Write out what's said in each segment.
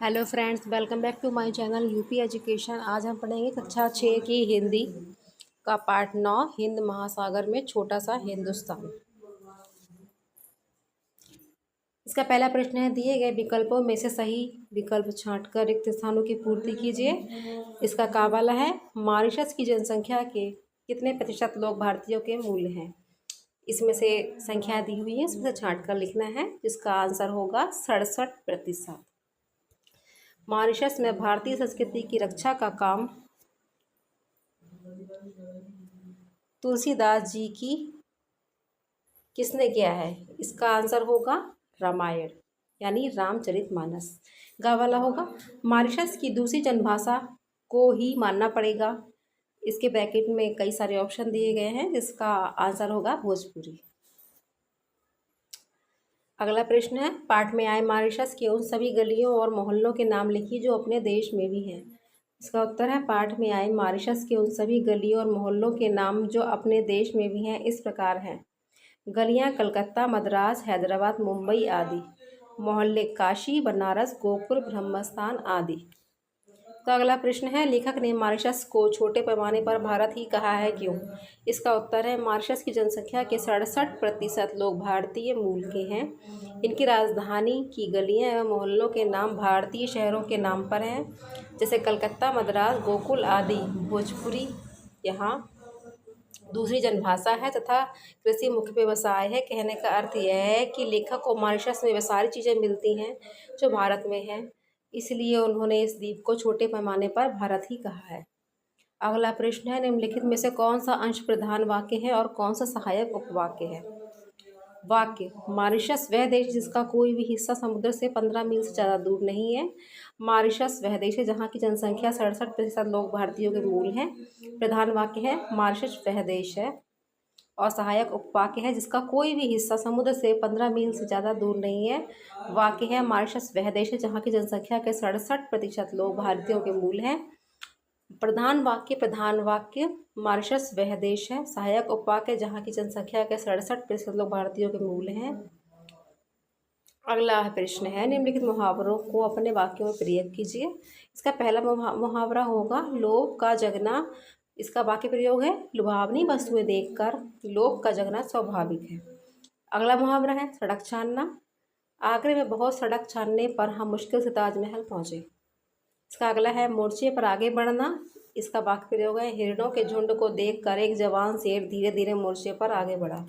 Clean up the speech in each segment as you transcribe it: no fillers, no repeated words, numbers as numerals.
Hello friends, welcome back to my channel UP education. आज हम पढ़ेंगे कक्षा 6 की हिंदी का पार्ट 9 हिंद महासागर में छोटा सा हिंदुस्तान। इसका पहला प्रश्न है, दिए गए विकल्पों में से सही विकल्प छांटकर रिक्त स्थानों की पूर्ति कीजिए। इसका काबला है, मॉरिशस की जनसंख्या के कितने प्रतिशत लोग भारतीयों के मूल हैं। इसमें से संख्या दी हुई है, इसमें से छांटकर लिखना है, जिसका आंसर होगा 67%। मॉरिशस में भारतीय संस्कृति की रक्षा का काम तुलसीदास जी की किसने किया है। इसका आंसर होगा रामायण यानी रामचरितमानस। गा वाला होगा, मॉरिशस की दूसरी जनभाषा को ही मानना पड़ेगा। इसके ब्रैकेट में कई सारे ऑप्शन दिए गए हैं, जिसका आंसर होगा भोजपुरी। अगला प्रश्न है, पाठ में आए मॉरिशस के उन सभी गलियों और मोहल्लों के नाम लिखिए जो अपने देश में भी हैं। इसका उत्तर है, पाठ में आए मॉरिशस के उन सभी गलियों और मोहल्लों के नाम जो अपने देश में भी हैं इस प्रकार हैं। गलियां कलकत्ता, मद्रास, हैदराबाद, मुंबई आदि। मोहल्ले काशी, बनारस, गोकुल, ब्रह्मस्थान आदि। तो अगला प्रश्न है, लेखक ने मॉरिशस को छोटे पैमाने पर भारत ही कहा है, क्यों। इसका उत्तर है, मॉरिशस की जनसंख्या के 67% लोग भारतीय मूल के हैं। इनकी राजधानी की गलियां एवं मोहल्लों के नाम भारतीय शहरों के नाम पर हैं, जैसे कलकत्ता, मद्रास, गोकुल आदि। भोजपुरी यहाँ दूसरी जनभाषा है तथा कृषि मुख्य व्यवसाय है। कहने का अर्थ यह है कि लेखक को मॉरिशस में वे सारी चीज़ें मिलती हैं जो भारत में हैं, इसलिए उन्होंने इस द्वीप को छोटे पैमाने पर भारत ही कहा है। अगला प्रश्न है, निम्नलिखित में से कौन सा अंश प्रधान वाक्य है और कौन सा सहायक उपवाक्य है। वाक्य, मॉरिशस वह देश जिसका कोई भी हिस्सा समुद्र से 15 मील से ज़्यादा दूर नहीं है। मॉरिशस वह देश है जहाँ की जनसंख्या 67% लोग भारतीयों के मूल हैं। प्रधान वाक्य है, मॉरिशस वह देश है। और सहायक उपवाक्य है, जिसका कोई भी हिस्सा समुद्र से 15 मील से ज़्यादा दूर नहीं है। वाक्य है, मॉरिशस वह देश है जहाँ की जनसंख्या के 67% लोग भारतीयों के मूल हैं। प्रधान वाक्य मॉरिशस वह देश है। सहायक उपवाक्य, जहाँ की जनसंख्या के 67% लोग भारतीयों के मूल हैं। अगला प्रश्न है, निम्नलिखित मुहावरों को अपने वाक्यों में प्रयोग कीजिए। इसका पहला मुहावरा होगा लोभ का जगना। इसका वाक्य प्रयोग है, लुभावनी वस्तुएं देखकर लोभ का जगना स्वाभाविक है। अगला मुहावरा है सड़क छानना। आगरे में बहुत सड़क छानने पर हम मुश्किल से ताजमहल पहुंचे। इसका अगला है मोर्चे पर आगे बढ़ना। इसका वाक्य प्रयोग है, हिरणों के झुंड को देखकर एक जवान शेर धीरे धीरे मोर्चे पर आगे बढ़ा।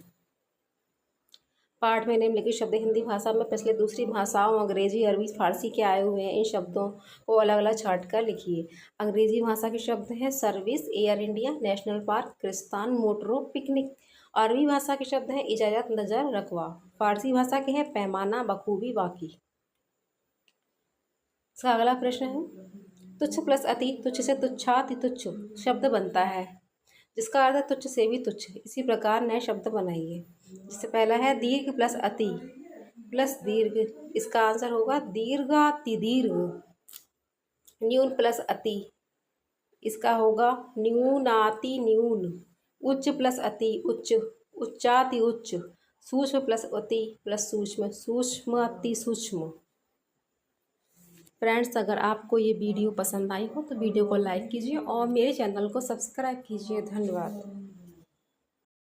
पाठ में निम्नलिखित शब्द हिंदी भाषा में प्रचलित दूसरी भाषाओं अंग्रेजी, अरबी, फारसी के आए हुए हैं। इन शब्दों को अलग अलग छांट कर लिखिए। अंग्रेजी भाषा के शब्द हैं service, air India, national park, क्रिस्तान, मोटरो, पिकनिक। अरबी भाषा के शब्द हैं इजाज़त, नज़र, रकवा। फारसी भाषा के हैं पैमाना, बखूबी, बाकी। इसका अगला प्रश्न है, तुच्छ प्लस अति, तुच्छ से तुच्छाति तुच्छ शब्द बनता है, जिसका अर्थ है तुच्छ से भी तुच्छ। इसी प्रकार नए शब्द बनाइए। जिससे पहला है दीर्घ प्लस अति प्लस दीर्घ। इसका आंसर होगा दीर्घाति दीर्घ। न्यून प्लस अति, इसका होगा न्यूनाति न्यून। उच्च प्लस अति उच्च, उच्चाति उच्च। सूक्ष्म प्लस अति प्लस सूक्ष्म, सूक्ष्म अति सूक्ष्म। फ्रेंड्स, अगर आपको ये वीडियो पसंद आई हो तो वीडियो को लाइक कीजिए और मेरे चैनल को सब्सक्राइब कीजिए। धन्यवाद।